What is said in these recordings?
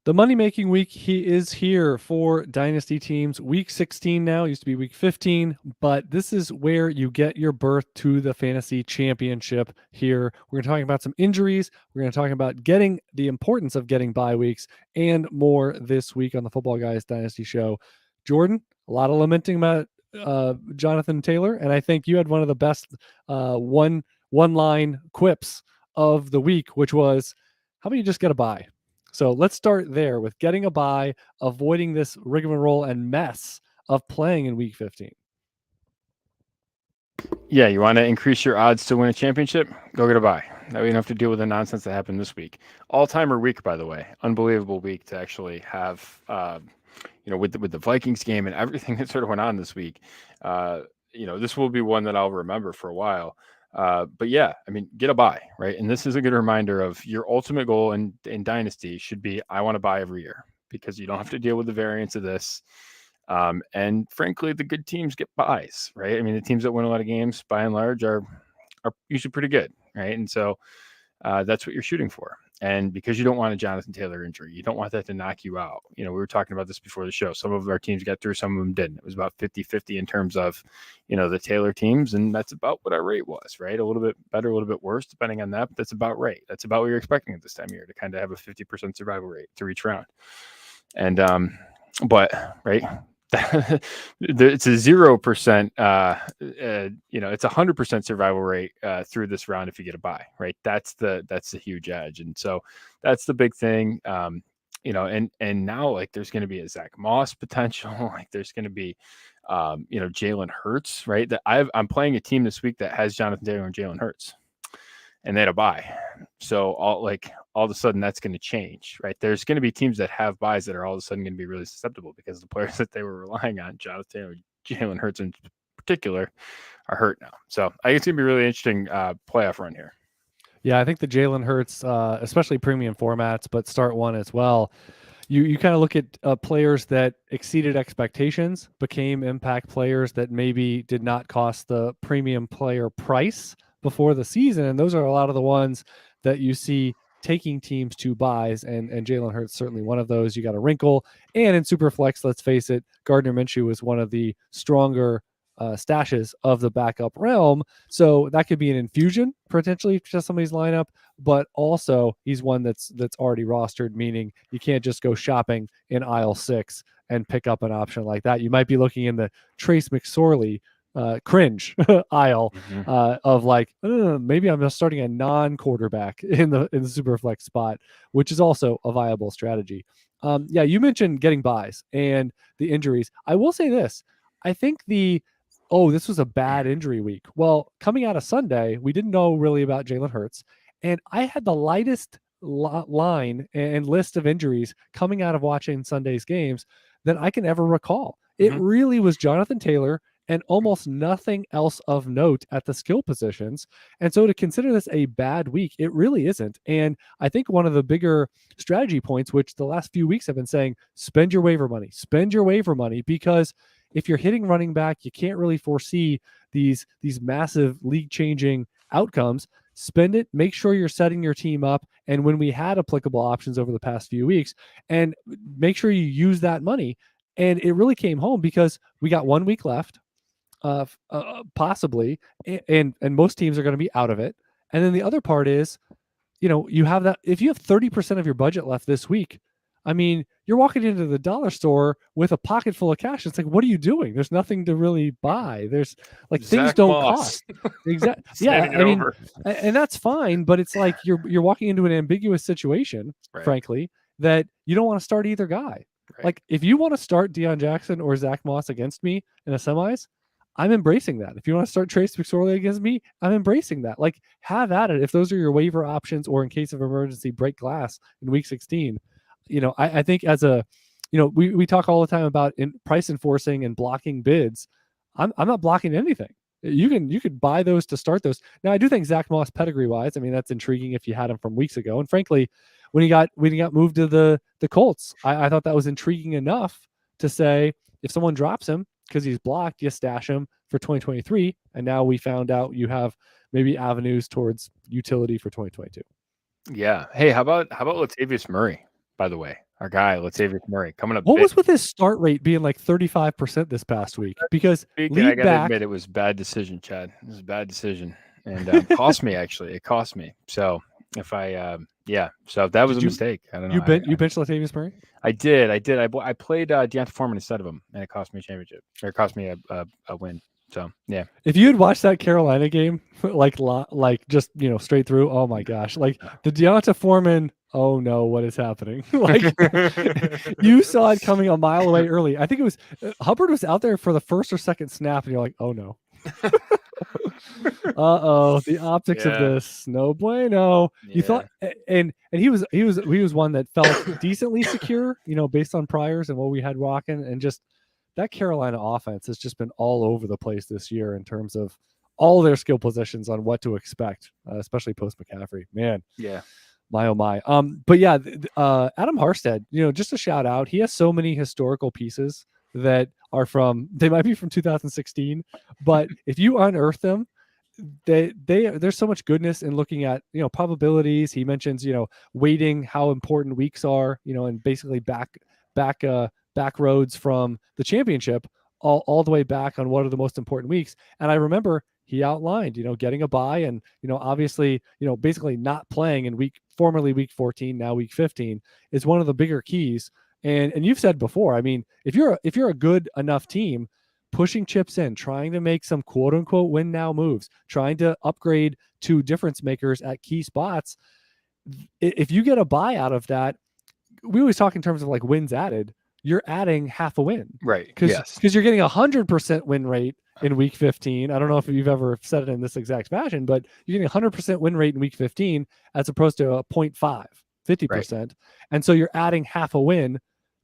The money-making week is here for Dynasty teams. Week 16 now, used to be week 15, but this is where you get your berth to the fantasy championship here. We're going to talk about some injuries. We're going to talk about the importance of getting bye weeks and more this week on the Footballguys Dynasty Show. Jordan, a lot of lamenting about Jonathan Taylor, and I think you had one of the best one-line quips of the week, which was, how about you just get a bye? So let's start there with getting a bye, avoiding this rigmarole and mess of playing in week 15. Yeah, you want to increase your odds to win a championship? Go get a bye. Now we don't have to deal with the nonsense that happened this week. All-timer week, by the way. Unbelievable week to actually have, with the Vikings game and everything that sort of went on this week. This will be one that I'll remember for a while. But yeah, I mean, get a bye, right? And this is a good reminder of your ultimate goal in Dynasty should be, I want to buy every year, because you don't have to deal with the variance of this. And frankly, the good teams get buys, right? I mean, the teams that win a lot of games by and large are usually pretty good, right? And so that's what you're shooting for. And because you don't want a Jonathan Taylor injury, you don't want that to knock you out. We were talking about this before the show. Some of our teams got through, some of them didn't. It was about 50-50 in terms of, the Taylor teams. And that's about what our rate was, right? A little bit better, a little bit worse, depending on that. But that's about right. That's about what you're expecting at this time of year, to kind of have a 50% survival rate to reach round. And, but, right, it's a 0%, it's 100% survival rate through this round if you get a bye, right? That's the huge edge. And so that's the big thing. And now, like, there's going to be a Zach Moss potential, like there's going to be, Jalen Hurts, right? That I'm playing a team this week that has Jonathan Taylor and Jalen Hurts, and they had a bye. So all of a sudden that's going to change, right? There's going to be teams that have buys that are all of a sudden going to be really susceptible because the players that they were relying on, Jonathan Taylor, Jalen Hurts in particular, are hurt now. So I think it's going to be a really interesting playoff run here. Yeah, I think the Jalen Hurts, especially premium formats, but start one as well. You kind of look at players that exceeded expectations, became impact players that maybe did not cost the premium player price before the season. And those are a lot of the ones that you see taking teams to buys. And Jalen Hurts certainly one of those. You got a wrinkle. And in Superflex, let's face it, Gardner Minshew was one of the stronger stashes of the backup realm. So that could be an infusion potentially to somebody's lineup, but also he's one that's already rostered, meaning you can't just go shopping in aisle 6 and pick up an option like that. You might be looking in the Trace McSorley cringe aisle of like, maybe I'm just starting a non-quarterback in the Superflex spot, which is also a viable strategy. You mentioned getting buys and the injuries. I will say this. I think this was a bad injury week. Well, coming out of Sunday, we didn't know really about Jalen Hurts, and I had the lightest line and list of injuries coming out of watching Sunday's games than I can ever recall. It really was Jonathan Taylor and almost nothing else of note at the skill positions. And so to consider this a bad week, it really isn't. And I think one of the bigger strategy points, which the last few weeks have been saying, spend your waiver money, because if you're hitting running back, you can't really foresee these massive league-changing outcomes. Spend it, make sure you're setting your team up, and when we had applicable options over the past few weeks, and make sure you use that money And it really came home because we got 1 week left, possibly, and most teams are going to be out of it. And then the other part is, you have that. If you have 30% of your budget left this week, I mean, you're walking into the dollar store with a pocket full of cash. It's like, what are you doing? There's nothing to really buy. There's like things Zach don't Moss. cost. Exactly. Yeah, I mean, and that's fine, but it's like you're walking into an ambiguous situation, frankly, that you don't want to start either guy. Right. Like if you want to start Deion Jackson or Zach Moss against me in a semis, I'm embracing that. If you want to start Trace McSorley against me, I'm embracing that. Like, have at it. If those are your waiver options, or in case of emergency, break glass in week 16. I think as a, we talk all the time about price enforcing and blocking bids. I'm not blocking anything. You could buy those to start those. Now, I do think Zach Moss pedigree wise, I mean, that's intriguing if you had him from weeks ago. And frankly, when he got moved to the Colts, I thought that was intriguing enough to say, if someone drops him because he's blocked, you stash him for 2023. And now we found out you have maybe avenues towards utility for 2022. Yeah. Hey, how about Latavius Murray, by the way? Our guy, Latavius Murray, coming up. What was with his start rate being like 35% this past week? Because I gotta admit, it was a bad decision, Chad. It was a bad decision. And cost me, actually. It cost me. So if I so that was a mistake. I don't know. You benched Latavius Murray? I did. I played Deonta Foreman instead of him, and it cost me a championship. Or it cost me a win. So yeah. If you had watched that Carolina game, like just straight through, oh my gosh, like the Deonta Foreman, oh no, what is happening? Like you saw it coming a mile away early. I think it was Hubbard was out there for the first or second snap, and you're like, oh no. The optics of this, no bueno. You thought, and he was one that felt decently secure, based on priors and what we had rocking, and just that Carolina offense has just been all over the place this year in terms of all their skill positions on what to expect, especially post McCaffrey. Man, yeah, my oh my. But yeah, Adam Harstead, just a shout out. He has so many historical pieces that are they might be from 2016, but if you unearth them, there's so much goodness in looking at probabilities. He mentions weighting how important weeks are, and basically back roads from the championship all the way back on what are the most important weeks. And I remember he outlined getting a bye and obviously basically not playing in formerly week 14, now week 15 is one of the bigger keys. And you've said before, I mean, if you're a good enough team, pushing chips in, trying to make some quote unquote win now moves, trying to upgrade to difference makers at key spots. If you get a buy out of that, we always talk in terms of like wins added, you're adding half a win. Right. Because you're getting 100% win rate in week 15. I don't know if you've ever said it in this exact fashion, but you're getting 100% win rate in week 15 as opposed to a 0.5, 50%. Right. And so you're adding half a win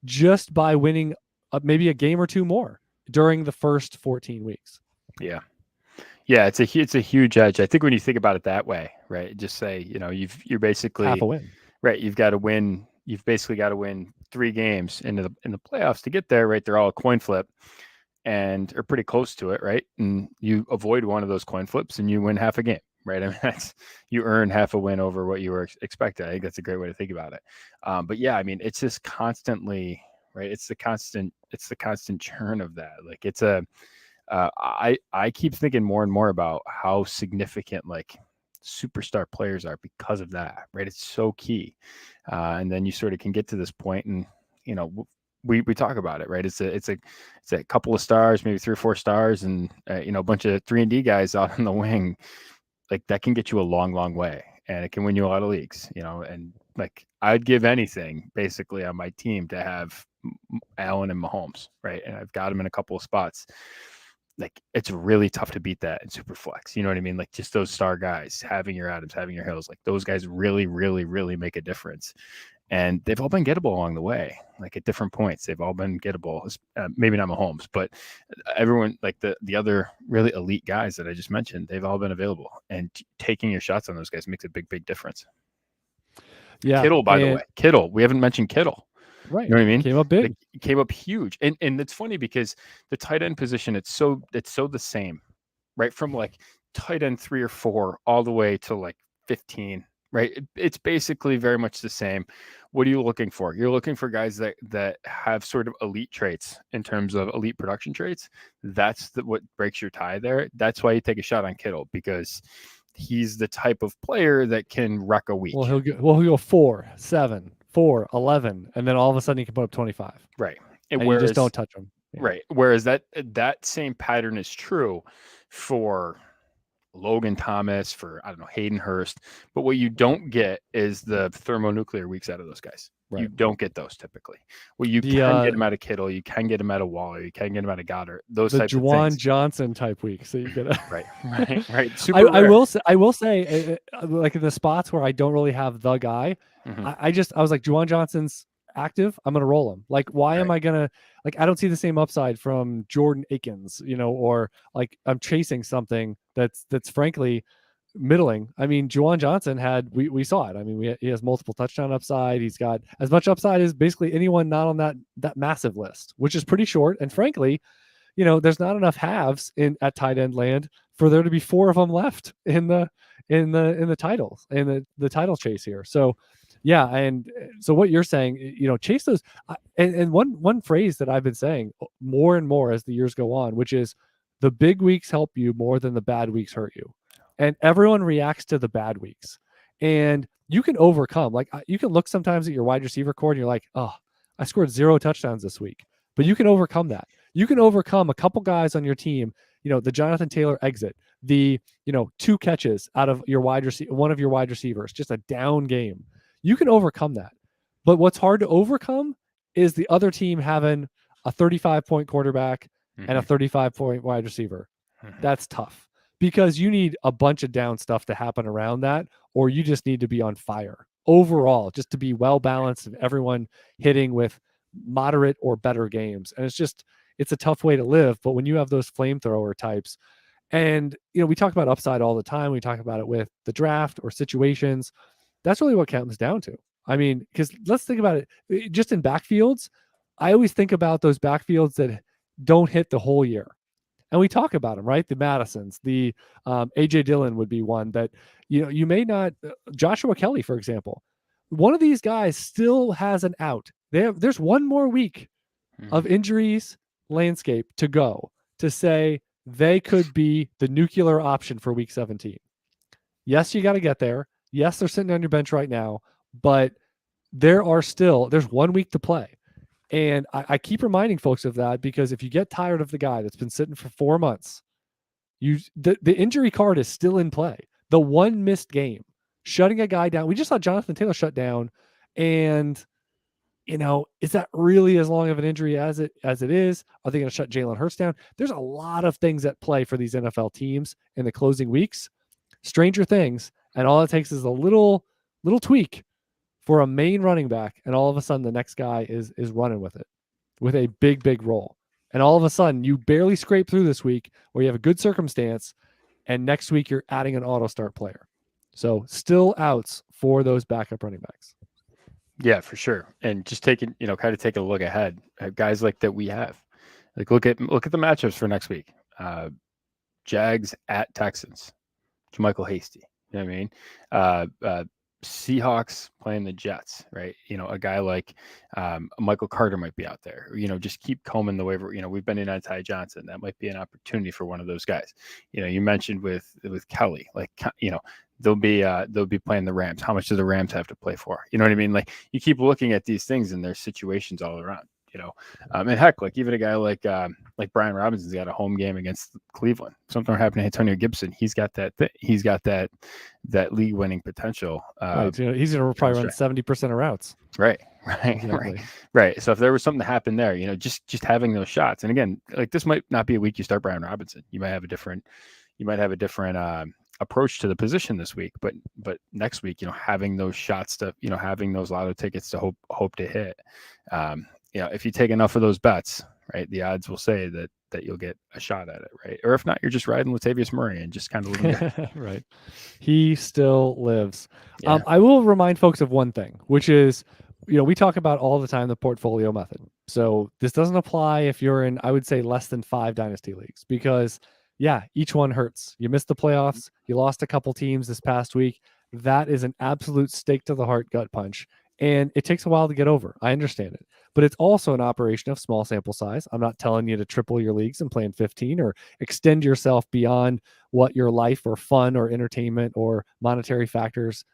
just by winning maybe a game or two more during the first 14 weeks. Yeah. Yeah, it's a huge edge. I think when you think about it that way, right? Just say, you're basically half a win. Right. You've got to win. You've basically got to win 3 games in the playoffs to get there, right? They're all a coin flip and are pretty close to it, right? And you avoid one of those coin flips and you win half a game, right? I mean, you earn half a win over what you were expecting. I think that's a great way to think about it. But yeah, I mean, it's just constantly, right? It's the constant churn of that. Like I keep thinking more and more about how significant like superstar players are because of that, right? It's so key. And then you sort of can get to this point and, we talk about it, right? It's a couple of stars, maybe 3 or 4 stars and, a bunch of 3-and-D guys out on the wing. Like that can get you a long, long way and it can win you a lot of leagues, and like I'd give anything basically on my team to have Allen and Mahomes, right? And I've got them in a couple of spots. Like it's really tough to beat that in super flex. You know what I mean? Like just those star guys, having your Adams, having your Hills, like those guys really, really, really make a difference. And they've all been gettable along the way, like at different points. They've all been gettable. Maybe not Mahomes, but everyone, like the other really elite guys that I just mentioned, they've all been available. And taking your shots on those guys makes a big, big difference. Yeah. Kittle, by the way. Kittle. We haven't mentioned Kittle. Right. You know what I mean? Came up big. Like, came up huge. And it's funny because the tight end position, it's so the same, right? From like tight end 3 or 4 all the way to like 15, right? It's basically very much the same. What are you looking for? You're looking for guys that have sort of elite traits in terms of elite production traits. That's what breaks your tie there. That's why you take a shot on Kittle, because he's the type of player that can wreck a week. Well, he'll go 4, 7, 4, 11, and then all of a sudden he can put up 25. Right. And you just don't touch him. Yeah. Right. Whereas that same pattern is true for Logan Thomas, for, I don't know, Hayden Hurst. But what you don't get is the thermonuclear weeks out of those guys. Right. You don't get those typically. Well, you can get them out of Kittle. You can get them out of Waller. You can get them out of Goddard. Those types of things. Juwan Johnson type weeks. So you get right. Super I will say, like in the spots where I don't really have the guy, I was like, Juwan Johnson's active, I'm going to roll him. Like, why am I going to, like, I don't see the same upside from Jordan Akins, or like I'm chasing something that's frankly middling. I mean, Juwan Johnson we saw it. I mean, he has multiple touchdown upside. He's got as much upside as basically anyone not on that massive list, which is pretty short. And frankly, there's not enough halves at tight end land for there to be 4 of them left in the title, in the title chase here. So yeah. And so what you're saying, chase those. And one phrase that I've been saying more and more as the years go on, which is the big weeks help you more than the bad weeks hurt you. And everyone reacts to the bad weeks, and you can overcome. Like, you can look sometimes at your wide receiver core and you're like, oh, I scored 0 touchdowns this week, but you can overcome that. You can overcome a couple guys on your team, the Jonathan Taylor exit, the, 2 catches out of your one of your wide receivers, just a down game. You can overcome that. But what's hard to overcome is the other team having a 35-point quarterback and a 35-point wide receiver. That's tough, because you need a bunch of down stuff to happen around that, or you just need to be on fire overall, just to be well balanced and everyone hitting with moderate or better games. And it's a tough way to live. But when you have those flamethrower types, and we talk about upside all the time, we talk about it with the draft or situations. That's really what comes down to. I mean, because let's think about it. Just in backfields, I always think about those backfields that don't hit the whole year. And we talk about them, right? The Madisons, the A.J. Dillon would be one that, you may not, Joshua Kelly, for example. One of these guys still has an out. There's one more week of injuries landscape to go to say they could be the nuclear option for week 17. Yes, you got to get there. Yes, they're sitting on your bench right now, but there's 1 week to play. And I keep reminding folks of that, because if you get tired of the guy that's been sitting for 4 months, the injury card is still in play. The one missed game, shutting a guy down. We just saw Jonathan Taylor shut down, and is that really as long of an injury as it is? Are they going to shut Jalen Hurts down? There's a lot of things at play for these NFL teams in the closing weeks. Stranger things. And all it takes is a little tweak for a main running back, and all of a sudden the next guy is running with it, with a big role. And all of a sudden you barely scrape through this week, where you have a good circumstance, and next week you're adding an auto start player. So still outs for those backup running backs. Yeah, for sure. And just taking, kind of take a look ahead at guys like that we have. Like, look at the matchups for next week. Jags at Texans. Michael Hasty. You know what I mean? Seahawks playing the Jets, right? A guy like Michael Carter might be out there. Just keep combing the waiver. We've been in on Ty Johnson. That might be an opportunity for one of those guys. You mentioned with Kelly, like, they'll be playing the Rams. How much do the Rams have to play for? You know what I mean? Like, you keep looking at these things, and there's situations all around. And heck, like, even a guy like Brian Robinson's got a home game against Cleveland. Something happened to Antonio Gibson. He's got that league winning potential. Right. He's going to probably run 70% of routes. Right. Exactly. Right. So if there was something to happen there, just having those shots. And again, like, this might not be a week you start Brian Robinson. You might have a different approach to the position this week, but next week, having those shots to, having those lotto tickets to hope to hit. If you take enough of those bets, right, the odds will say that you'll get a shot at it, right? Or if not, you're just riding Latavius Murray and just kind of living. Right. He still lives. Yeah. I will remind folks of one thing, which is, we talk about all the time the portfolio method. So this doesn't apply if you're in, I would say, less than 5 dynasty leagues, because each one hurts. You missed the playoffs. You lost a couple teams this past week. that is an absolute stake to the heart gut punch. And it takes a while to get over. I understand it. But it's also an operation of small sample size. I'm not telling you to triple your leagues and play in 15 or extend yourself beyond what your life or fun or entertainment or monetary factors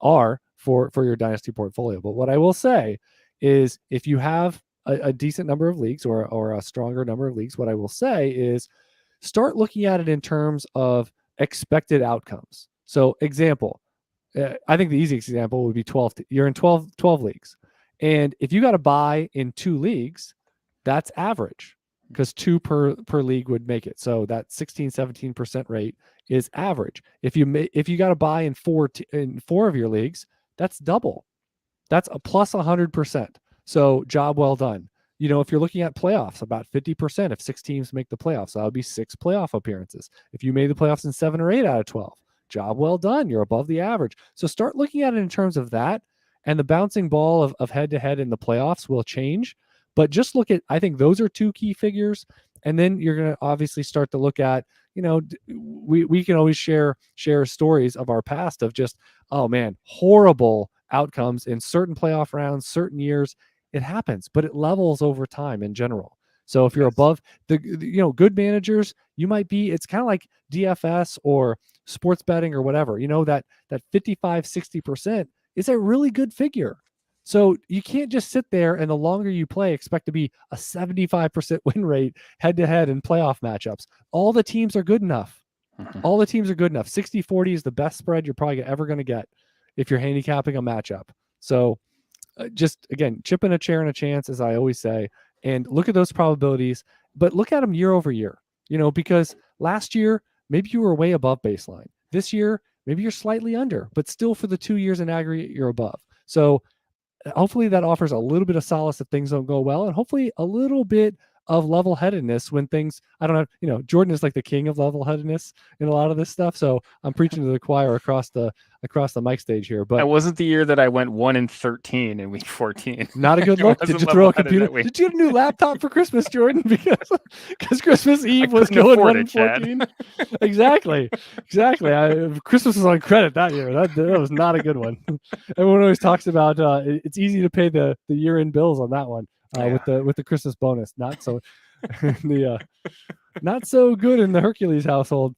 are for your dynasty portfolio. But what I will say is if you have a decent number of leagues or a stronger number of leagues, what I will say is start looking at it in terms of expected outcomes. So example, I think the easiest example would be 12. You're in 12 leagues. And if you got to buy in 2 leagues, that's average because 2 per league would make it. So that 16-17% rate is average. If you got to buy in 4 of your leagues, that's double. That's a plus 100%. So job well done. If you're looking at playoffs, about 50%, if 6 teams make the playoffs, that would be 6 playoff appearances. If you made the playoffs in 7 or 8 out of 12, job well done. You're above the average. So start looking at it in terms of that, and the bouncing ball of head-to-head in the playoffs will change. But just look at, I think those are 2 key figures. And then you're going to obviously start to look at, we can always share stories of our past of just, oh man, horrible outcomes in certain playoff rounds, certain years. It happens, but it levels over time in general. So if you're above the good managers, you might be, it's kind of like DFS or sports betting or whatever, that 55-60% is a really good figure. So you can't just sit there and the longer you play, expect to be a 75% win rate head to head in playoff matchups. All the teams are good enough. All the teams are good enough. 60-40 is the best spread you're probably ever going to get if you're handicapping a matchup. So just again, chip in a chair and a chance, as I always say, and look at those probabilities, but look at them year over year, because last year, maybe you were way above baseline. This year, maybe you're slightly under, but still for the 2 years in aggregate, you're above. So hopefully that offers a little bit of solace if things don't go well, and hopefully a little bit of level-headedness when things, I don't know, Jordan is like the king of level-headedness in a lot of this stuff. So I'm preaching to the choir across the mic stage here. But it wasn't the year that I went 1-13 in week 14. Not a good look. Did you throw a computer? Did you get a new laptop for Christmas, Jordan? Because Christmas Eve was going 1-14. Exactly. Christmas was on credit that year. That was not a good one. Everyone always talks about it's easy to pay the year-end bills on that one. With the Christmas bonus, not so not so good in the Hercules household.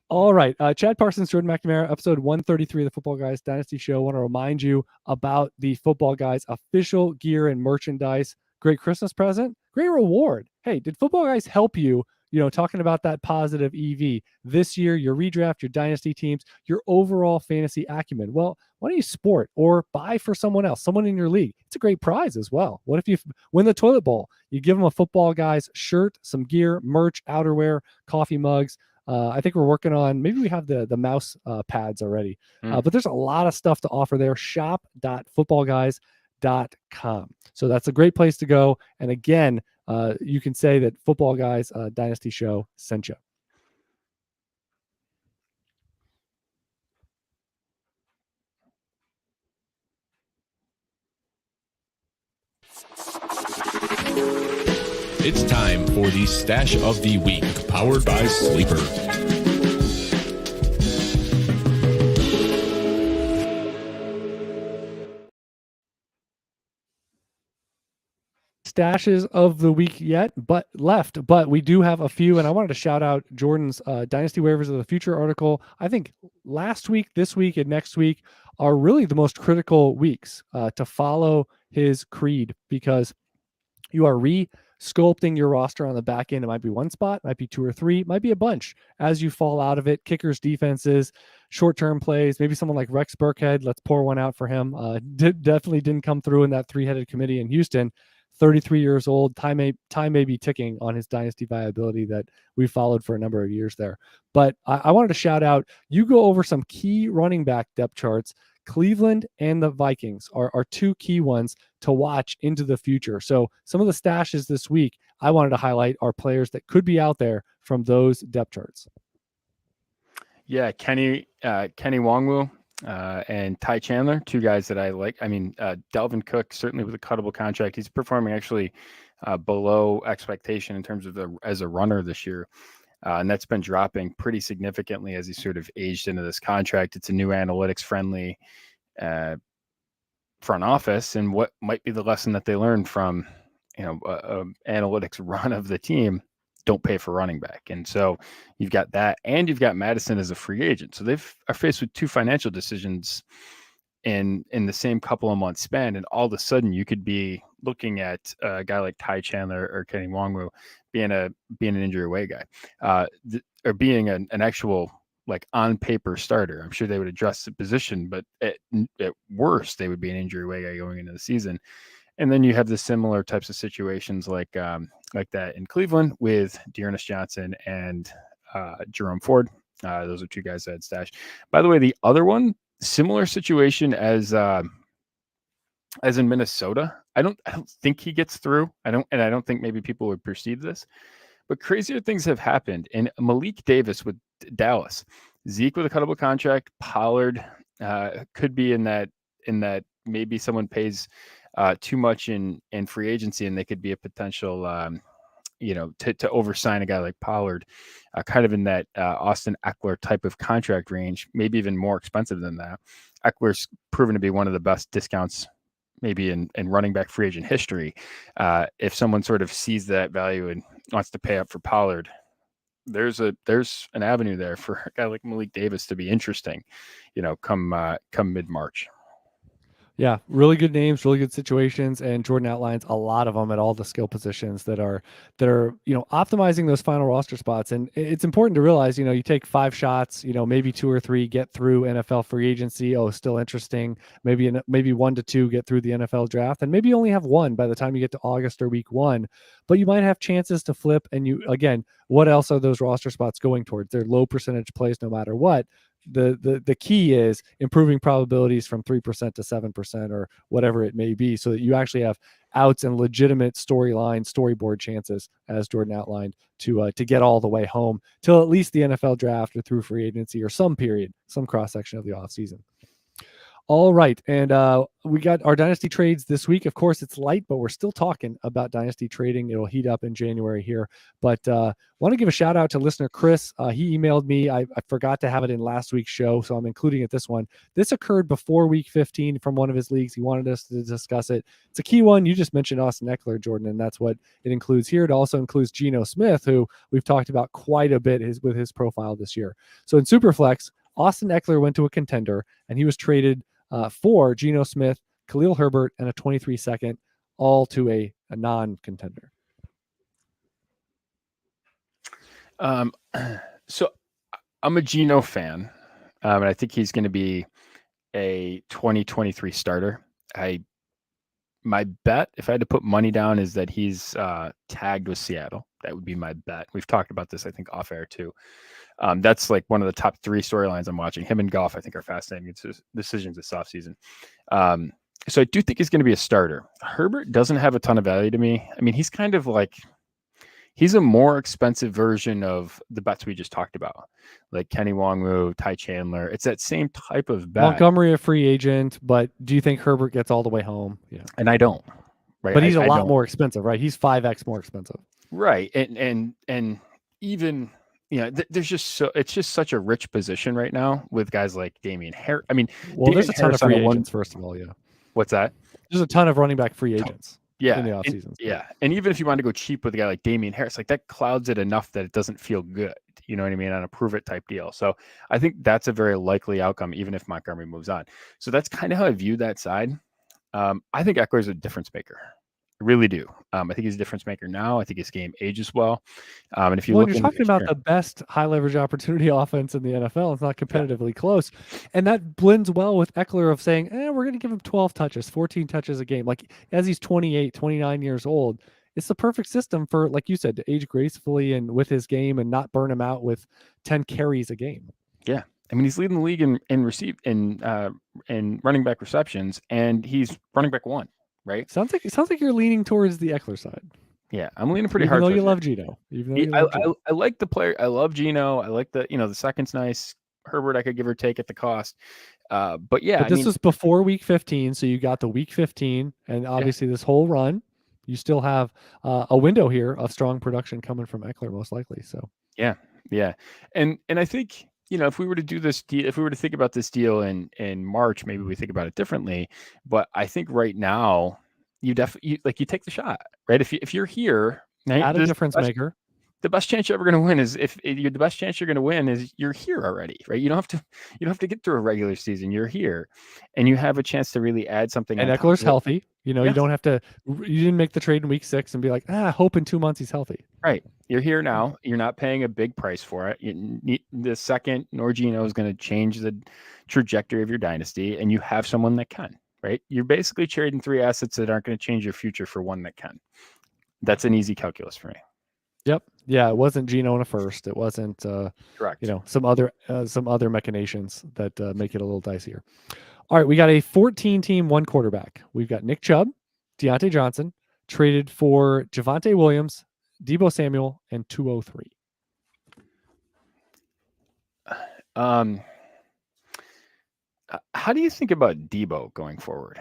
All right, Chad Parsons, Jordan McNamara, episode 133 of the Football Guys Dynasty Show. I want to remind you about the Football Guys official gear and merchandise. Great Christmas present, great reward. Hey, did Football Guys help you? Talking about that positive EV this year, your redraft, your dynasty teams, your overall fantasy acumen. Well, why don't you sport or buy for someone else, someone in your league? It's a great prize as well. What if you win the toilet bowl? You give them a Football Guys shirt, some gear, merch, outerwear, coffee mugs. I think we're working on, maybe we have the mouse pads already, but there's a lot of stuff to offer there. Shop.footballguys.com. So that's a great place to go. And again, you can say that Football Guys Dynasty Show sent you. It's time for the Stash of the Week, powered by Sleeper. Stashes of the week yet, but we do have a few, and I wanted to shout out Jordan's Dynasty Waivers of the Future article. I think last week, this week, and next week are really the most critical weeks to follow his creed, because you are sculpting your roster on the back end. It might be one spot, might be 2 or 3, might be a bunch as you fall out of it. Kickers, defenses, short-term plays, maybe someone like Rex Burkhead. Let's pour one out for him. Definitely didn't come through in that 3-headed committee in Houston. 33 years old. Time may be ticking on his dynasty viability that we followed for a number of years there. But I wanted to shout out, you go over some key running back depth charts. Cleveland and the Vikings are 2 key ones to watch into the future. So some of the stashes this week I wanted to highlight are players that could be out there from those depth charts. Yeah, Kenny Nwangwu and Ty Chandler, 2 guys that I like. I mean, Dalvin Cook, certainly with a cuttable contract. He's performing actually below expectation in terms of as a runner this year. And that's been dropping pretty significantly as he sort of aged into this contract. It's a new analytics friendly front office. And what might be the lesson that they learned from, analytics run of the team? Don't pay for running back. And so you've got that, and you've got Madison as a free agent. So are faced with two financial decisions in the same couple of months span. And all of a sudden you could be looking at a guy like Ty Chandler or Kenny Wongwu being an injury away guy, or being an actual, like, on paper starter. I'm sure they would address the position, but at worst they would be an injury away guy going into the season. And then you have the similar types of situations like that in Cleveland with Dearness Johnson and Jerome Ford. Those are two guys that had stashed. By the way, the other one, similar situation as in Minnesota. I don't think he gets through. I don't think maybe people would perceive this, but crazier things have happened. And Malik Davis with Dallas, Zeke with a cuttable contract, Pollard could be in that maybe someone pays too much in free agency, and they could be a potential, to oversign a guy like Pollard, kind of in that Austin Ekeler type of contract range, maybe even more expensive than that. Eckler's proven to be one of the best discounts maybe in running back free agent history. If someone sort of sees that value and wants to pay up for Pollard, there's an avenue there for a guy like Malik Davis to be interesting, come mid-March. Yeah, really good names, really good situations, and Jordan outlines a lot of them at all the skill positions that are optimizing those final roster spots. And it's important to realize, you take 5 shots, maybe 2 or 3 get through NFL free agency. Oh, still interesting. Maybe 1 to 2 get through the NFL draft, and maybe you only have 1 by the time you get to August or week 1. But you might have chances to flip. And what else are those roster spots going towards? They're low percentage plays no matter what. The key is improving probabilities from 3% to 7% or whatever it may be, so that you actually have outs and legitimate storyboard chances, as Jordan outlined, to get all the way home till at least the NFL draft or through free agency or some cross section of the offseason. All right. And we got our Dynasty trades this week. Of course, it's light, but we're still talking about Dynasty trading. It'll heat up in January here. But want to give a shout out to listener Chris. He emailed me. I forgot to have it in last week's show, so I'm including it this one. This occurred before week 15 from one of his leagues. He wanted us to discuss it. It's a key one. You just mentioned Austin Ekeler, Jordan, and that's what it includes here. It also includes Geno Smith, who we've talked about quite a bit with his profile this year. So in Superflex, Austin Ekeler went to a contender, and he was traded for Geno Smith, Khalil Herbert, and a 23-second, all to a non-contender. So I'm a Geno fan, and I think he's going to be a 2023 starter. My bet, if I had to put money down, is that he's tagged with Seattle. That would be my bet. We've talked about this, I think, off air too. That's like one of the top 3 storylines I'm watching. Him and Goff, I think, are fascinating decisions this offseason. So I do think he's going to be a starter. Herbert doesn't have a ton of value to me. I mean, he's kind of like, he's a more expensive version of the bets we just talked about, like Kenny Wongwu, Ty Chandler. It's that same type of bet. Montgomery, a free agent, but do you think Herbert gets all the way home? Yeah. And I don't. Right. But he's a lot more expensive, right? He's 5x more expensive. Right. And even, there's just it's just such a rich position right now with guys like Damian Harris. I mean, there's a ton of free agents, first of all. Yeah. What's that? There's a ton of running back free agents. Yeah. In the offseason. Yeah. And even if you want to go cheap with a guy like Damian Harris, like that clouds it enough that it doesn't feel good. You know what I mean? On a prove it type deal. So I think that's a very likely outcome, even if Montgomery moves on. So that's kind of how I view that side. I think Ekeler is a difference maker. I really do. I think he's a difference maker now. I think his game ages well. And if you look, you're talking about the best high leverage opportunity offense in the NFL. It's not competitively close. And that blends well with Ekeler of saying, we're going to give him 12 touches, 14 touches a game. Like as he's 28, 29 years old, it's the perfect system for, like you said, to age gracefully and with his game and not burn him out with 10 carries a game. Yeah. I mean, he's leading the league in running back receptions, and he's running back 1. Right. Sounds like you're leaning towards the Ekeler side. Yeah, I'm leaning pretty hard. Even though you love Geno. I like the player. I love Geno. I like the second's nice. Herbert, I could give or take at the cost. But yeah, this was before week 15, so you got the week 15, and obviously this whole run, you still have a window here of strong production coming from Ekeler, most likely. So yeah, and I think if we were to do this deal, if we were to think about this deal in March, maybe we think about it differently. But I think right now, you definitely you take the shot, right? If you're here, right, add a difference maker. The best chance you're ever going to win is if you're the best chance you're going to win is you're here already, right? You don't have to get through a regular season. You're here, and you have a chance to really add something. And Eckler's healthy. You Yes. don't have to. You didn't make the trade in week 6 and be like, hope in 2 months he's healthy. Right. You're here now. You're not paying a big price for it. The second Norgino is going to change the trajectory of your dynasty, and you have someone that can. Right. You're basically trading 3 assets that aren't going to change your future for one that can. That's an easy calculus for me. Yep. Yeah, it wasn't Geno in a first. It wasn't correct. Some other machinations that make it a little dicier. All right, we got a 14-team, 1 quarterback. We've got Nick Chubb, Deontay Johnson, traded for Javonte Williams, Deebo Samuel, and 203. How do you think about Deebo going forward?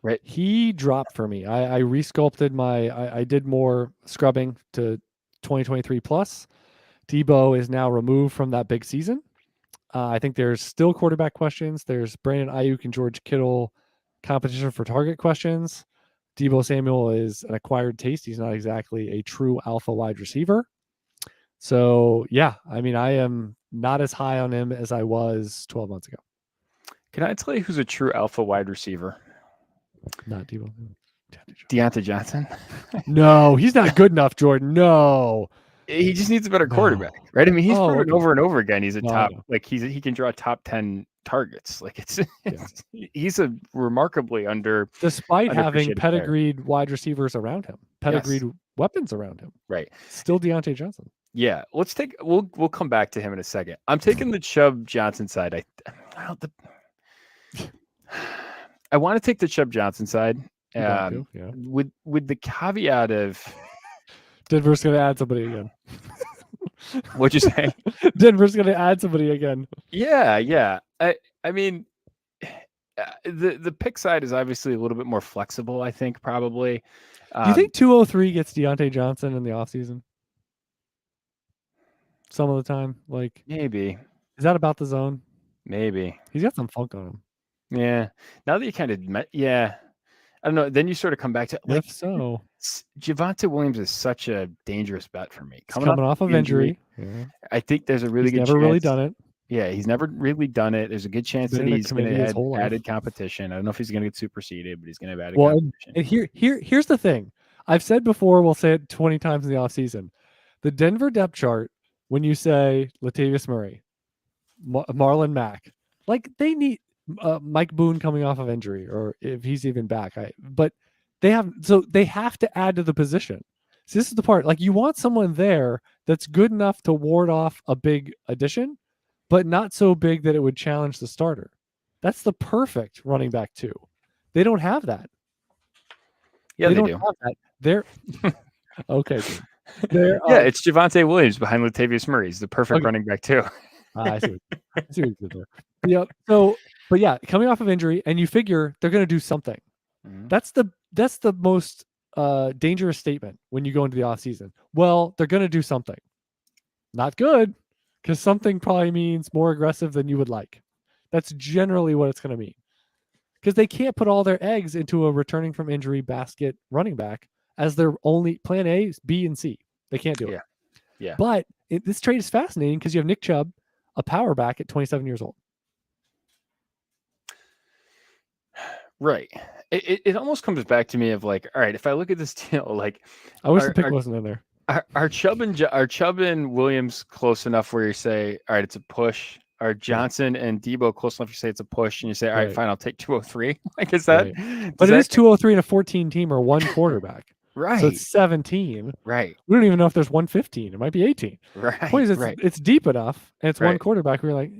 Right. He dropped for me. I resculpted I did more scrubbing to 2023 plus. Deebo is now removed from that big season. I think there's still quarterback questions. There's Brandon Ayuk and George Kittle competition for target questions. Deebo Samuel is an acquired taste. He's not exactly a true alpha wide receiver. So, yeah, I mean, I am not as high on him as I was 12 months ago. Can I tell you who's a true alpha wide receiver? Not Deebo. Deontay Johnson. No, he's not good enough, Jordan. No. He just needs a better quarterback, right? I mean, he's proven over and over again. He's a top, no. He can draw top 10 targets. Like he's a remarkably despite having pedigreed wide receivers around him, pedigreed weapons around him. Right. Still Deontay Johnson. Yeah. We'll come back to him in a second. I'm taking the Chubb Johnson side. I want to take the Chubb Johnson side. With the caveat of Denver's going to add somebody again. What'd you say? Denver's going to add somebody again. Yeah. I mean, the pick side is obviously a little bit more flexible, I think, probably. Do you think 203 gets Deontay Johnson in the offseason? Some of the time? Like maybe. Is that about the zone? Maybe. He's got some funk on him. Yeah. Now that you kind of met, I don't know. Then you sort of come back to if so. Javonte Williams is such a dangerous bet for me. Coming off of injury. Yeah. I think there's a really good chance. He's never really done it. Yeah, he's never really done it. There's a good chance that he's going to have added competition. I don't know if he's going to get superseded, but he's going to have added competition. And here's the thing. I've said before, we'll say it 20 times in the offseason. The Denver depth chart, when you say Latavius Murray, Marlon Mack, like they need Mike Boone coming off of injury, or if he's even back. But they have to add to the position. So this is the part. Like you want someone there that's good enough to ward off a big addition, but not so big that it would challenge the starter. That's the perfect running back too. They don't have that. Yeah, they don't do. have that. They're okay. It's Javonte Williams behind Latavius Murray. He's the perfect running back too. I see what you did there. Yeah. So, but yeah, coming off of injury, and you figure they're going to do something. Mm-hmm. That's the most dangerous statement when you go into the offseason. Well, they're going to do something. Not good, because something probably means more aggressive than you would like. That's generally what it's going to mean. Because they can't put all their eggs into a returning from injury basket running back as their only plan A, B, and C. They can't do it. Yeah. But this trade is fascinating because you have Nick Chubb, a power back at 27 years old. Right. It almost comes back to me of like, all right, if I look at this deal, like I wish the pick wasn't in there. Are Chubb and Williams close enough where you say, all right, it's a push? Are Johnson and Deebo close enough? You say it's a push, and you say, all right, fine, I'll take 203. Like, is that? Right. But it is 203 in a 14 team or one quarterback. Right. So it's 17. Right. We don't even know if there's 115. It might be 18. Right. The point is it's deep enough, and it's one quarterback. We're like,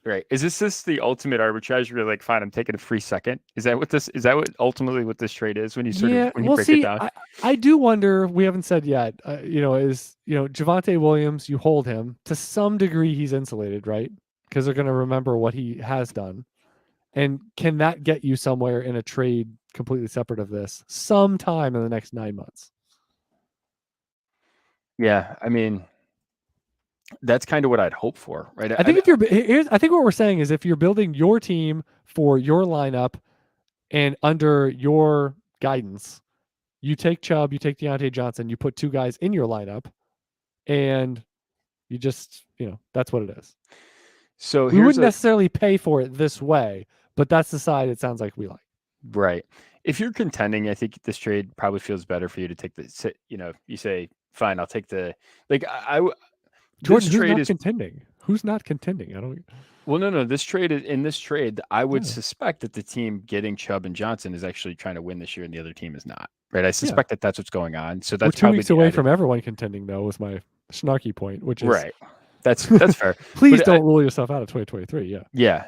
Right. Is this the ultimate arbitrage? You're like, fine, I'm taking a free second. Is that what ultimately what this trade is when you break it down? I do wonder, we haven't said yet, Javonte Williams, you hold him to some degree, he's insulated, right? Because they're going to remember what he has done. And can that get you somewhere in a trade completely separate of this sometime in the next 9 months. Yeah, I mean, that's kind of what I'd hope for, right? I think I think what we're saying is if you're building your team for your lineup and under your guidance, you take Chubb, you take Deontay Johnson, you put 2 guys in your lineup, and you just, that's what it is. So We wouldn't necessarily pay for it this way, but that's the side it sounds like we like. Right. If you're contending, I think this trade probably feels better for you to take the, you say, fine, I'll take the, like, Jordan, who's not contending? Who's not contending? I don't. Well, no. In this trade, I would suspect that the team getting Chubb and Johnson is actually trying to win this year, and the other team is not. Right. I suspect that that's what's going on. So that's we're 2 weeks away from everyone contending, though. Was my snarky point, which is right. That's fair. Please don't rule yourself out of 2023. Yeah.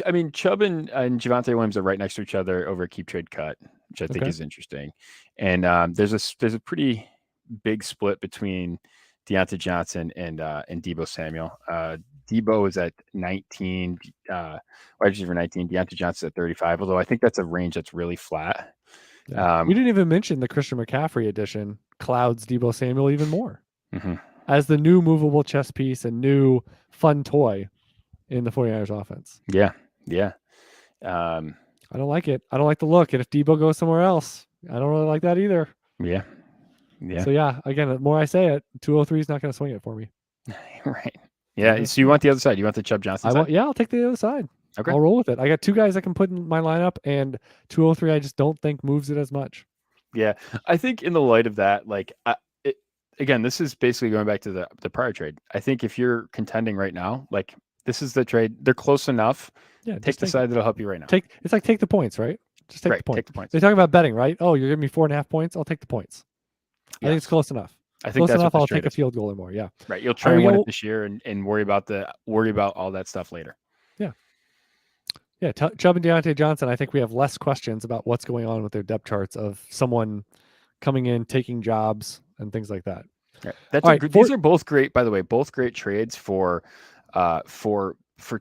I mean, Chubb and Javonte Williams are right next to each other over a keep trade cut, which I think is interesting. And there's a pretty big split between Deontay Johnson and Deebo Samuel. Deebo is at 19, wide receiver 19. Deontay Johnson at 35. Although I think that's a range that's really flat. Yeah. We didn't even mention the Christian McCaffrey edition clouds Deebo Samuel even more as the new movable chess piece and new fun toy in the 49ers offense. Yeah. I don't like it. I don't like the look. And if Deebo goes somewhere else, I don't really like that either. Yeah. So again, the more I say it, 203 is not going to swing it for me. Right. Yeah. So you want the other side? You want the Chubb Johnson side? I'll take the other side. Okay. I'll roll with it. I got 2 guys I can put in my lineup, and 203 I just don't think moves it as much. Yeah. I think in the light of that, like, again, this is basically going back to the prior trade. I think if you're contending right now, like, this is the trade. They're close enough. Yeah. Take the side that'll help you right now. It's like take the points, right? Just take the points. Take the points. They talk about betting, right? Oh, you're giving me 4.5 points. I'll take the points. Yes. I think it's close enough. I think close enough. I'll take a field goal or more. Yeah. Right. You'll try and win it this year and worry about all that stuff later. Yeah. Yeah. Chubb and Deontay Johnson. I think we have less questions about what's going on with their depth charts of someone coming in, taking jobs, and things like that. Right. These are both great, by the way. Both great trades for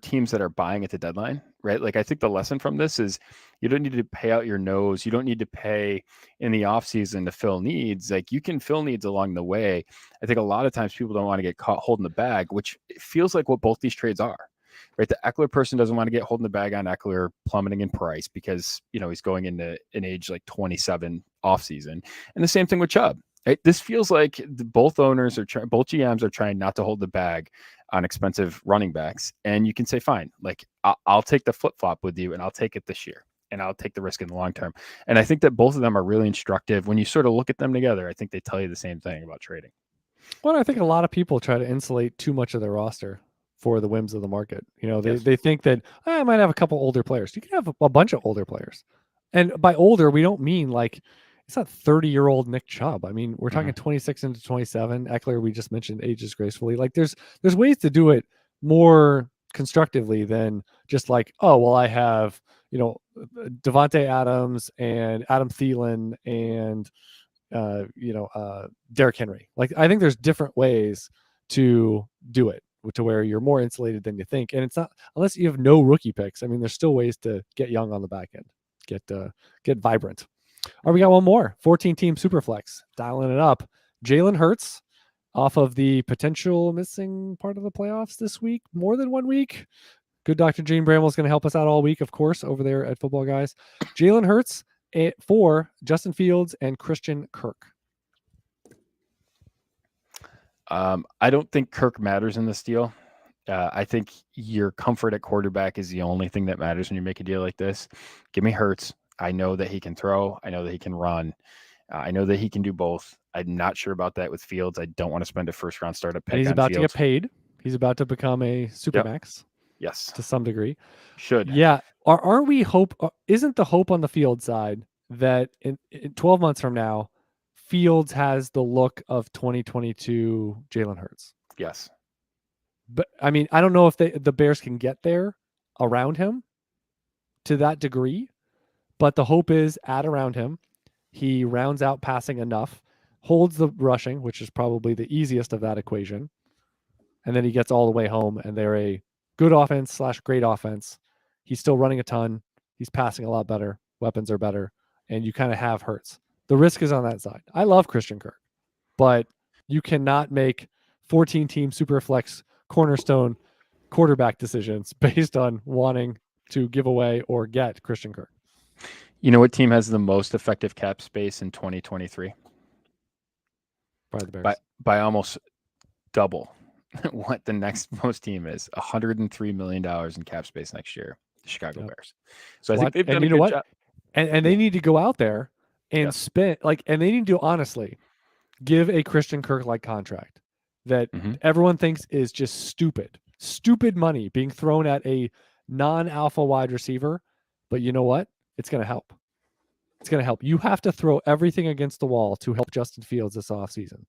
teams that are buying at the deadline. Right. Like, I think the lesson from this is you don't need to pay out your nose. You don't need to pay in the off season to fill needs. Like, you can fill needs along the way. I think a lot of times people don't want to get caught holding the bag, which feels like what both these trades are. Right. The Ekeler person doesn't want to get holding the bag on Ekeler plummeting in price because, he's going into an age like 27 off season. And the same thing with Chubb. Right? This feels like both owners both GMs are trying not to hold the bag on expensive running backs. And you can say, fine, like, I'll take the flip-flop with you and I'll take it this year and I'll take the risk in the long term. And I think that both of them are really instructive. When you sort of look at them together, I think they tell you the same thing about trading. Well, I think a lot of people try to insulate too much of their roster for the whims of the market. They think that I might have a couple older players. You can have a bunch of older players. And by older, we don't mean like, it's not 30-year-old Nick Chubb. I mean, we're talking 26 into 27. Ekeler, we just mentioned, ages gracefully. Like, there's ways to do it more constructively than just like, oh, well, I have, Devontae Adams and Adam Thielen and, Derrick Henry. Like, I think there's different ways to do it to where you're more insulated than you think. And it's not, unless you have no rookie picks. I mean, there's still ways to get young on the back end, get vibrant. All right, we got one more 14-team Superflex, dialing it up. Jalen Hurts off of the potential missing part of the playoffs this week, more than 1 week. Good Dr. Gene Bramwell is going to help us out all week, of course, over there at Football Guys. Jalen Hurts for Justin Fields and Christian Kirk. I don't think Kirk matters in this deal. I think your comfort at quarterback is the only thing that matters when you make a deal like this. Give me Hurts. I know that he can throw. I know that he can run. I know that he can do both. I'm not sure about that with Fields. I don't want to spend a first-round startup pick. And he's about to get paid. He's about to become a supermax. Yes, to some degree. Should. Yeah. Are we hope? Isn't the hope on the Field side that in 12 months from now, Fields has the look of 2022 Jalen Hurts? Yes. But I mean, I don't know if the Bears can get there around him to that degree. But the hope is around him, he rounds out passing enough, holds the rushing, which is probably the easiest of that equation, and then he gets all the way home, and they're a good offense / great offense. He's still running a ton. He's passing a lot better. Weapons are better. and you kind of have Hurts. The risk is on that side. I love Christian Kirk, but you cannot make 14-team Superflex cornerstone quarterback decisions based on wanting to give away or get Christian Kirk. You know what team has the most effective cap space in 2023? Probably the Bears. By almost double what the next most team is. $103 million in cap space next year. The Chicago Bears. So I think they've done a good job. And they need to go out there and spend and they need to honestly give a Christian Kirk like contract that everyone thinks is just stupid money being thrown at a non-alpha wide receiver. But you know what? It's going to help. It's going to help. You have to throw everything against the wall to help Justin Fields this offseason.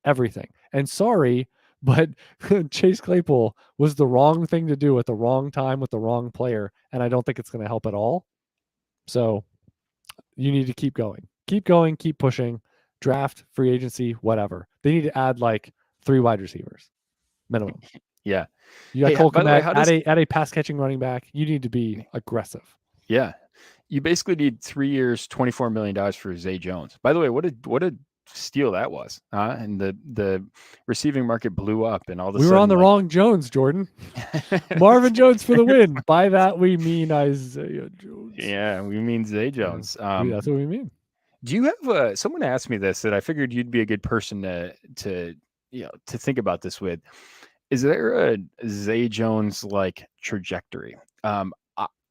Everything. And sorry, but Chase Claypool was the wrong thing to do at the wrong time with the wrong player. And I don't think it's going to help at all. So you need to keep going, keep pushing, draft, free agency, whatever. They need to add like 3 wide receivers minimum. Yeah. You got Cole Kmet, add a pass catching running back. You need to be aggressive. Yeah. You basically need 3 years, $24 million for Zay Jones. By the way, what a steal that was. And the receiving market blew up and all of a sudden. We were on the wrong Jones, Jordan. Marvin Jones for the win. By that we mean Isaiah Jones. Yeah, we mean Zay Jones. That's what we mean. Do you have someone asked me this that I figured you'd be a good person to think about this with? Is there a Zay Jones like trajectory?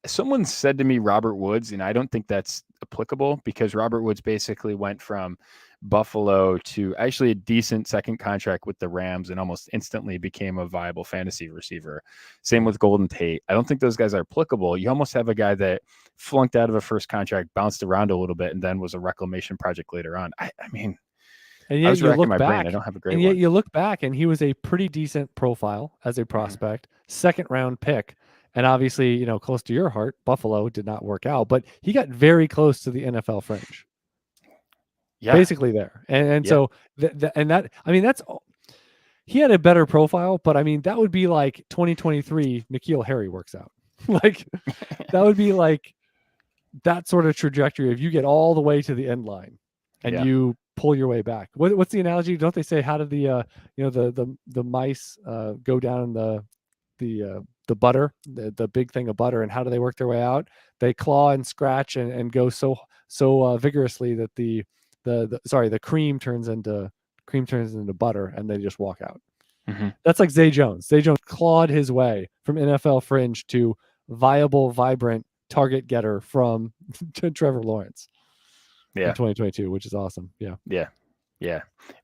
Someone said to me Robert Woods, and I don't think that's applicable because Robert Woods basically went from Buffalo to actually a decent second contract with the Rams and almost instantly became a viable fantasy receiver. Same with Golden Tate. I don't think those guys are applicable. You almost have a guy that flunked out of a first contract, bounced around a little bit, and then was a reclamation project later on. I mean, and yet I was you racking look my back, brain. I don't have a great and yet one. you look back, and he was a pretty decent profile as a prospect, second round pick. And obviously, close to your heart, Buffalo did not work out, but he got very close to the NFL fringe. Yeah, basically there. And so that's he had a better profile, but I mean, that would be like 2023 N'Keal Harry works out. Like that would be like that sort of trajectory if you get all the way to the end line and you pull your way back. What's the analogy? Don't they say how did the mice go down in the butter, the big thing of butter, and how do they work their way out? They claw and scratch and go so vigorously that the cream turns into butter and they just walk out. That's like Zay Jones. Zay Jones clawed his way from NFL fringe to viable, vibrant target getter from Trevor Lawrence in 2022, which is awesome. Yeah.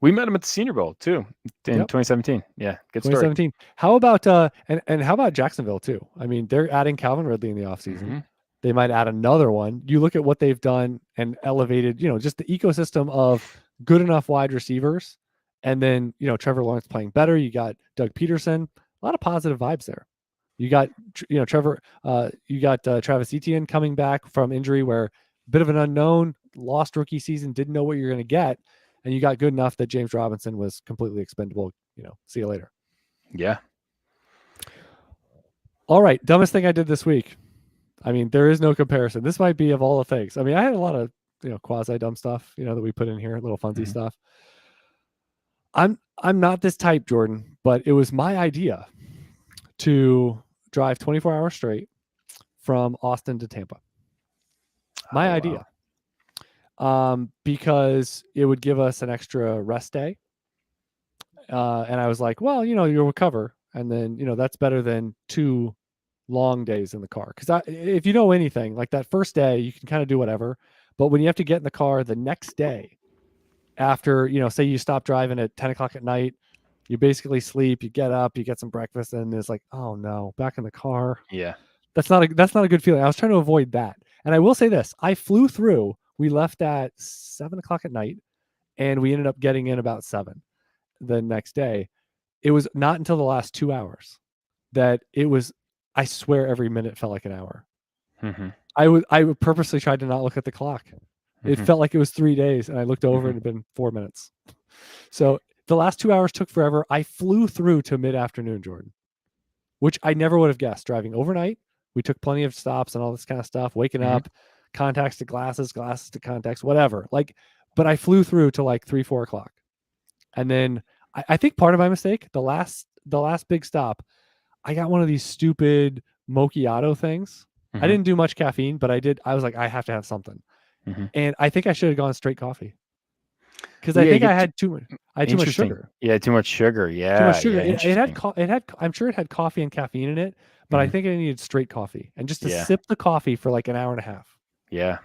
We met him at the Senior Bowl too in 2017. Yeah, good story. 2017. How about and how about Jacksonville too? I mean, they're adding Calvin Ridley in the offseason. They might add another one. You look at what they've done and elevated, just the ecosystem of good enough wide receivers. And then, Trevor Lawrence playing better. You got Doug Peterson, a lot of positive vibes there. You got, Travis Etienne coming back from injury where a bit of an unknown, lost rookie season, didn't know what you're going to get. And you got good enough that James Robinson was completely expendable. See you later. Yeah. All right. Dumbest thing I did this week. I mean, there is no comparison. This might be of all the things. I mean, I had a lot of, quasi dumb stuff, that we put in here, little funsy stuff. I'm not this type, Jordan, but it was my idea to drive 24 hours straight from Austin to Tampa. My idea. Because it would give us an extra rest day. And I was like, well, you'll recover. And then, that's better than 2 long days in the car. Because if you know anything, like that first day, you can kind of do whatever. But when you have to get in the car the next day after, say you stop driving at 10 o'clock at night, you basically sleep, you get up, you get some breakfast, and it's like, oh no, back in the car. Yeah. That's not a good feeling. I was trying to avoid that. And I will say this, I flew through. We left at 7 o'clock at night and we ended up getting in about 7 the next day. It was not until the last 2 hours that it was, I swear every minute felt like an hour. I would purposely tried to not look at the clock. It felt like it was 3 days and I looked over and it had been 4 minutes. So the last 2 hours took forever. I flew through to mid-afternoon, Jordan, which I never would have guessed. Driving overnight, we took plenty of stops and all this kind of stuff, waking up, contacts to glasses, glasses to contacts, whatever. Like, but I flew through to like 3-4 o'clock. And then I think part of my mistake, the last big stop, I got one of these stupid macchiato things. I didn't do much caffeine, but I was like, I have to have something. And I think I should have gone straight coffee. Because I think I had too much sugar. Yeah, too much sugar. Yeah. Too much sugar. Yeah, I'm sure it had coffee and caffeine in it, but I think I needed straight coffee. And just to sip the coffee for like an hour and a half. Yeah.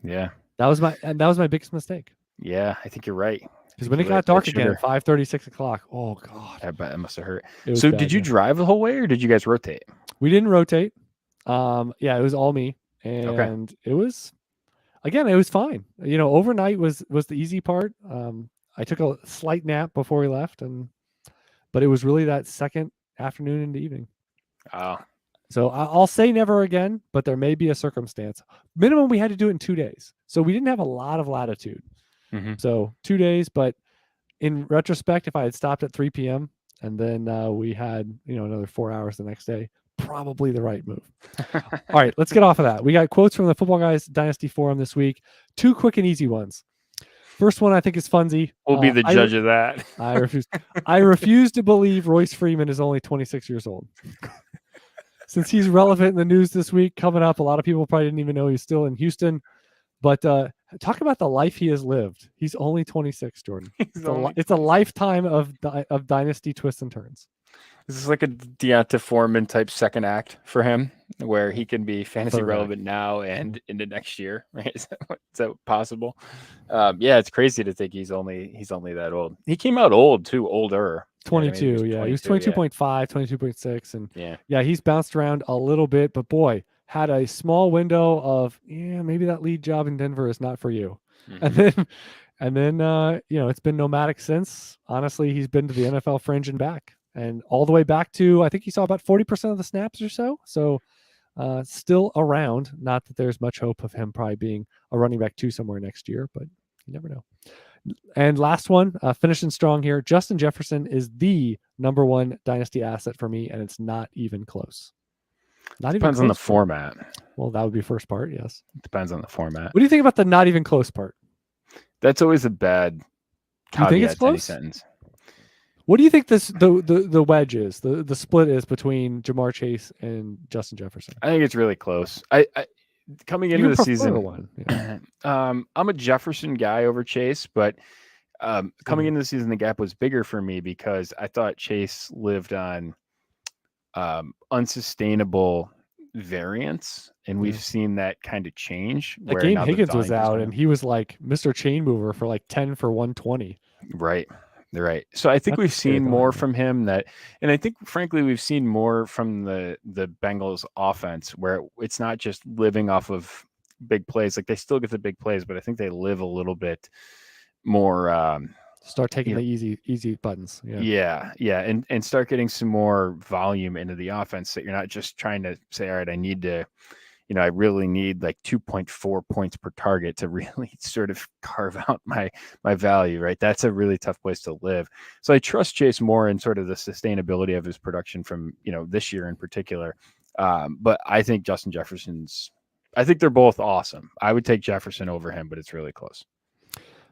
Yeah. That was my biggest mistake. Yeah, I think you're right. Because when it got dark again at 5:30, 6 o'clock, oh God. I bet it must have hurt. So did you drive the whole way or did you guys rotate? We didn't rotate. Yeah, it was all me. And it was fine. Overnight was the easy part. I took a slight nap before we left, but it was really that second afternoon into evening. Oh. So I'll say never again, but there may be a circumstance. Minimum, we had to do it in 2 days. So we didn't have a lot of latitude. So 2 days, but in retrospect, if I had stopped at 3 p.m. and then we had, another 4 hours the next day, probably the right move. All right, let's get off of that. We got quotes from the Football Guys Dynasty Forum this week. 2 quick and easy ones. First one I think is funsy. We'll be the judge of that. I refuse to believe Royce Freeman is only 26 years old. Since he's relevant in the news this week, coming up, a lot of people probably didn't even know he's still in Houston. But talk about the life he has lived. He's only 26, Jordan. It's a lifetime of dynasty twists and turns. This is like a Deonta Foreman type second act for him, where he can be fantasy relevant now and into next year. Right? Is that possible? Yeah, it's crazy to think he's only that old. He came out old too, older. 22, yeah. He was 22.5, 22.6, and he's bounced around a little bit, but boy, had a small window of maybe that lead job in Denver is not for you, and then it's been nomadic since. Honestly, he's been to the NFL fringe and back. And all the way back to, I think he saw about 40% of the snaps or so. So still around. Not that there's much hope of him probably being a running back 2 somewhere next year, but you never know. And last one, finishing strong here. Justin Jefferson is the number 1 dynasty asset for me, and it's not even close. Depends on the format. Well, that would be first part, yes. Depends on the format. What do you think about the not even close part? That's always a bad caveat. You think it's close? To any sentence. What do you think the wedge is? The split is between Jamar Chase and Justin Jefferson? I think it's really close. I coming into the season, one. Yeah. I'm a Jefferson guy over Chase, but coming into the season, the gap was bigger for me because I thought Chase lived on unsustainable variance, and we've seen that kind of change. Like Game Higgins was out, and he was like Mr. Chain Mover for like 10 for 120. Right. Right. So I think we've seen more from him and I think frankly, we've seen more from the Bengals offense where it's not just living off of big plays. Like they still get the big plays, but I think they live a little bit more, start taking the easy buttons. Yeah. And start getting some more volume into the offense that you're not just trying to say, all right, I need to, I really need like 2.4 points per target to really sort of carve out my value, right? That's a really tough place to live. So I trust Chase more in sort of the sustainability of his production from, this year in particular. But I think Justin Jefferson's, I think they're both awesome. I would take Jefferson over him, but it's really close.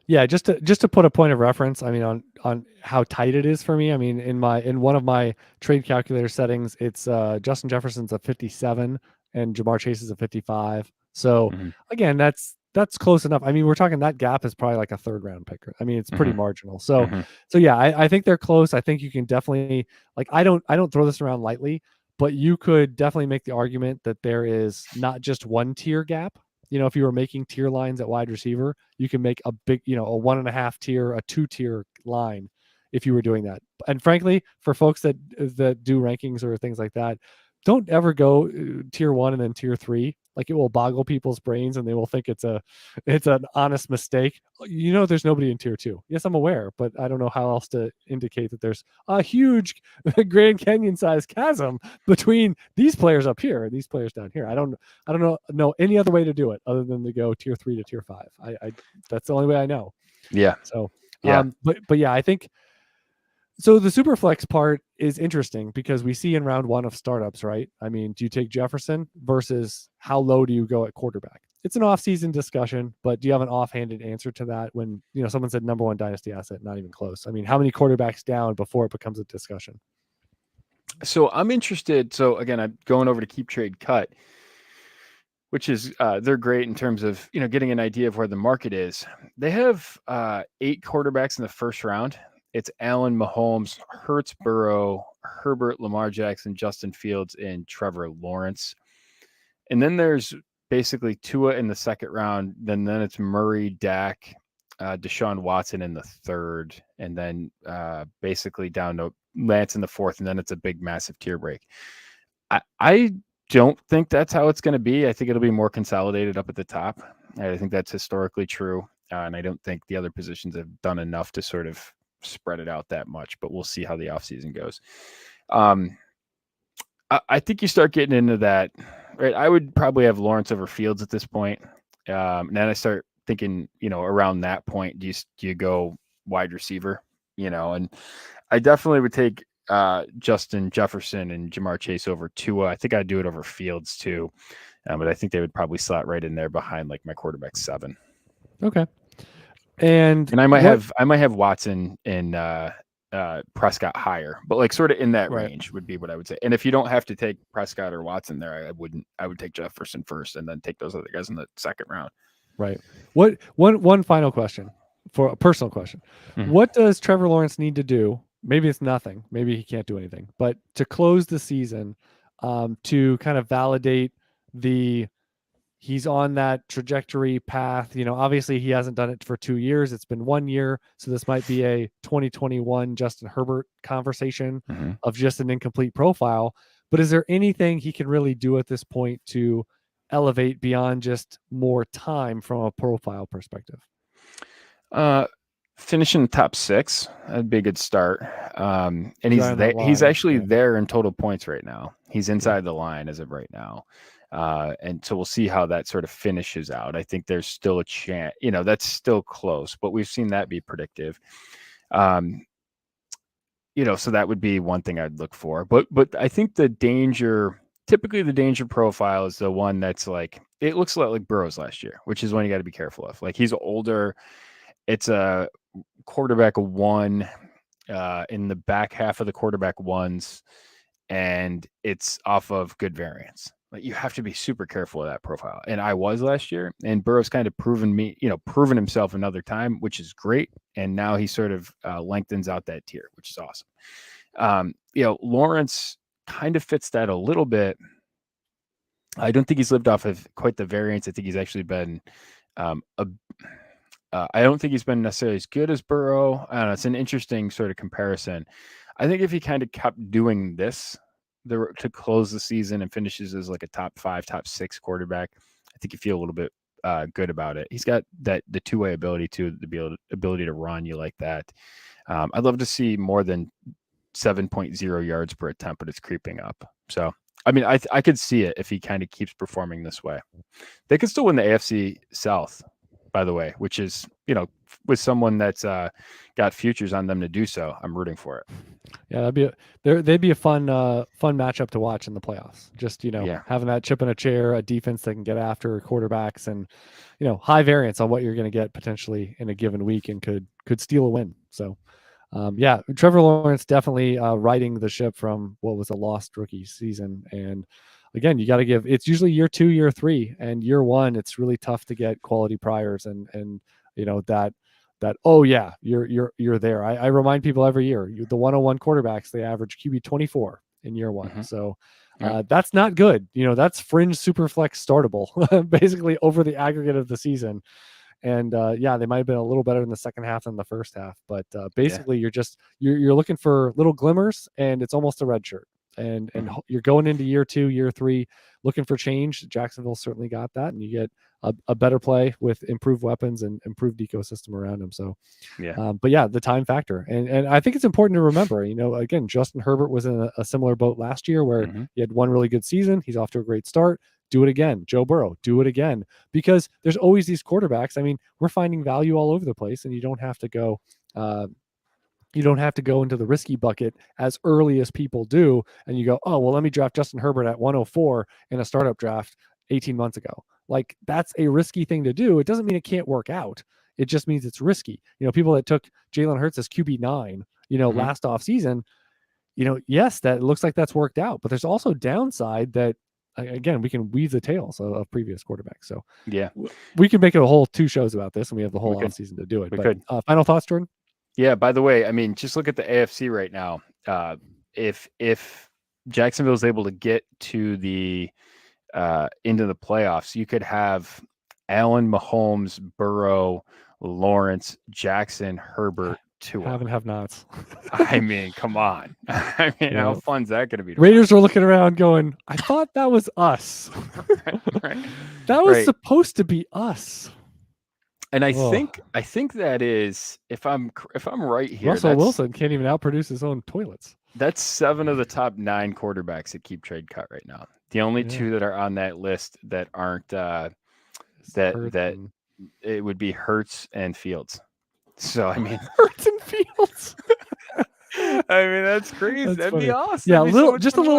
Yeah, just to put a point of reference, I mean, on how tight it is for me. I mean, in one of my trade calculator settings, it's Justin Jefferson's a 57 and Jamar Chase is a 55. So again, that's close enough. I mean, we're talking that gap is probably like a 3rd round picker. I mean, it's pretty marginal. So yeah, I think they're close. I think you can definitely I don't throw this around lightly, but you could definitely make the argument that there is not just one tier gap. If you were making tier lines at wide receiver, you can make a big, a 1.5 tier, a 2 tier line if you were doing that. And frankly, for folks that do rankings or things like that, don't ever go tier 1 and then tier 3. Like it will boggle people's brains and they will think it's an honest mistake. There's nobody in tier 2. Yes, I'm aware, but I don't know how else to indicate that there's a huge Grand Canyon sized chasm between these players up here and these players down here. I don't know any other way to do it other than to go tier 3 to tier 5. I that's the only way I know. Yeah. So but yeah, I think so. The super flex part is interesting because we see in round 1 of startups, right? I mean, do you take Jefferson versus how low do you go at quarterback? it's an off-season discussion, but do you have an offhanded answer to that when, someone said number one dynasty asset, not even close? I mean, how many quarterbacks down before it becomes a discussion? So I'm interested. So again, I'm going over to Keep Trade Cut, which is they're great in terms of getting an idea of where the market is. They have 8 quarterbacks in the first round. It's Allen, Mahomes, Hurts, Burrow, Herbert, Lamar Jackson, Justin Fields, and Trevor Lawrence. And then there's basically Tua in the second round. Then it's Murray, Dak, Deshaun Watson in the third, and then basically down to Lance in the fourth. And then it's a big, massive tier break. I don't think that's how it's going to be. I think it'll be more consolidated up at the top. I think that's historically true. And I don't think the other positions have done enough to sort of spread it out that much, but we'll see how the offseason goes. I think you start getting into that, right? I would probably have Lawrence over Fields at this point. And then I start thinking, around that point, do you go wide receiver, and I definitely would take Justin Jefferson and Jamar Chase over Tua. I think I'd do it over Fields too. But I think they would probably slot right in there behind like my quarterback 7. Okay. And I might have Watson and Prescott higher, but like sort of in that range would be what I would say. And if you don't have to take Prescott or Watson there, I would take Jefferson first and then take those other guys in the second round. Right. One final question, for a personal question. Mm-hmm. What does Trevor Lawrence need to do? Maybe it's nothing. Maybe he can't do anything, but to close the season, to kind of validate he's on that trajectory path. Obviously he hasn't done it for 2 years. It's been 1 year. So this might be a 2021 Justin Herbert conversation of just an incomplete profile. But is there anything he can really do at this point to elevate beyond just more time from a profile perspective? Finishing top 6, that'd be a good start. And he's actually there in total points right now. He's inside the line as of right now. And so we'll see how that sort of finishes out. I think there's still a chance, that's still close, but we've seen that be predictive. So that would be one thing I'd look for. But I think typically the danger profile is the one that's like, it looks a lot like Burrow's last year, which is one you got to be careful of. Like he's older. It's a quarterback 1 in the back half of the quarterback 1s, and it's off of good variance. Like you have to be super careful of that profile. And I was last year, and Burrow's kind of proven proven himself another time, which is great. And now he sort of lengthens out that tier, which is awesome. Lawrence kind of fits that a little bit. I don't think he's lived off of quite the variance. I think he's actually been I don't think he's been necessarily as good as Burrow. I don't know. It's an interesting sort of comparison. I think if he kind of kept doing this to close the season and finishes as like a top 5, top 6 quarterback, I think you feel a little bit good about it. He's got the two-way ability ability to run you like that. I'd love to see more than 7.0 yards per attempt, but it's creeping up. So, I mean, I could see it if he kind of keeps performing this way. They could still win the AFC South, by the way, which is, with someone that's got futures on them to do so. I'm rooting for it. Yeah, they'd be a fun matchup to watch in the playoffs. Just, having that chip in a chair, a defense that can get after quarterbacks, and, high variance on what you're going to get potentially in a given week and could steal a win. So, Trevor Lawrence definitely riding the ship from what was a lost rookie season. And again, you got to it's usually year 2, year 3, and year 1, it's really tough to get quality priors and that, oh yeah, you're there. I remind people every year, the 101 quarterbacks, they average QB 24 in year 1. Mm-hmm. So that's not good. That's fringe super flex startable basically over the aggregate of the season. And they might have been a little better in the second half than the first half, but basically you're looking for little glimmers, and it's almost a red shirt. And you're going into year 2, year 3, looking for change. Jacksonville certainly got that, and you get a better play with improved weapons and improved ecosystem around him. So, the time factor, and I think it's important to remember. Again, Justin Herbert was in a similar boat last year where he had one really good season. He's off to a great start. Do it again. Joe Burrow, do it again, because there's always these quarterbacks. I mean, we're finding value all over the place, and you don't have to go. You don't have to go into the risky bucket as early as people do. And you go, oh, well, let me draft Justin Herbert at 104 in a startup draft 18 months ago. Like, that's a risky thing to do. It doesn't mean it can't work out. It just means it's risky. People that took Jalen Hurts as QB9, last off season, yes, that looks like that's worked out, but there's also downside that, again, we can weave the tails of previous quarterbacks. So yeah, we can make a whole 2 shows about this, and we have the whole off season to do it. Final thoughts, Jordan? Yeah. By the way, I mean, just look at the AFC right now. If Jacksonville is able to get to the into the playoffs, you could have Allen, Mahomes, Burrow, Lawrence, Jackson, Herbert, Tua. Have nots. I mean, come on. I mean, how fun's that going to be? Raiders are looking around going, I thought that was us. right. That was supposed to be us. And I think that is, if I'm right here, Russell Wilson can't even outproduce his own toilets. That's 7 of the top 9 quarterbacks that keep trade cut right now. The only 2 that are on that list that aren't it would be Hurts and Fields. So I mean, Hurts and Fields. I mean, that's crazy. That'd be awesome. Yeah, a little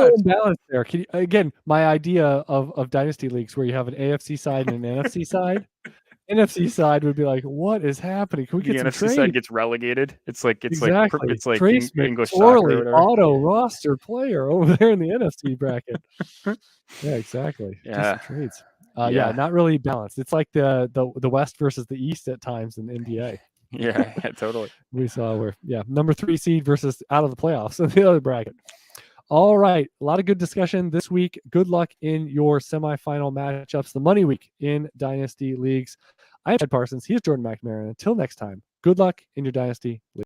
imbalance there. Again, my idea of dynasty leagues where you have an AFC side and an NFC side. NFC side would be like, what is happening? Can we get the some NFC trade? side gets relegated. It's like Trace English McSorley, auto roster player over there in the NFC bracket. Yeah, exactly. Yeah. Trades. Not really balanced. It's like the West versus the East at times in the NBA. Yeah, totally. We saw where number 3 seed versus out of the playoffs in the other bracket. All right, a lot of good discussion this week. Good luck in your semifinal matchups, the money week in dynasty leagues. I'm Ed Parsons. He's Jordan McNamara. Until next time, good luck in your dynasty league.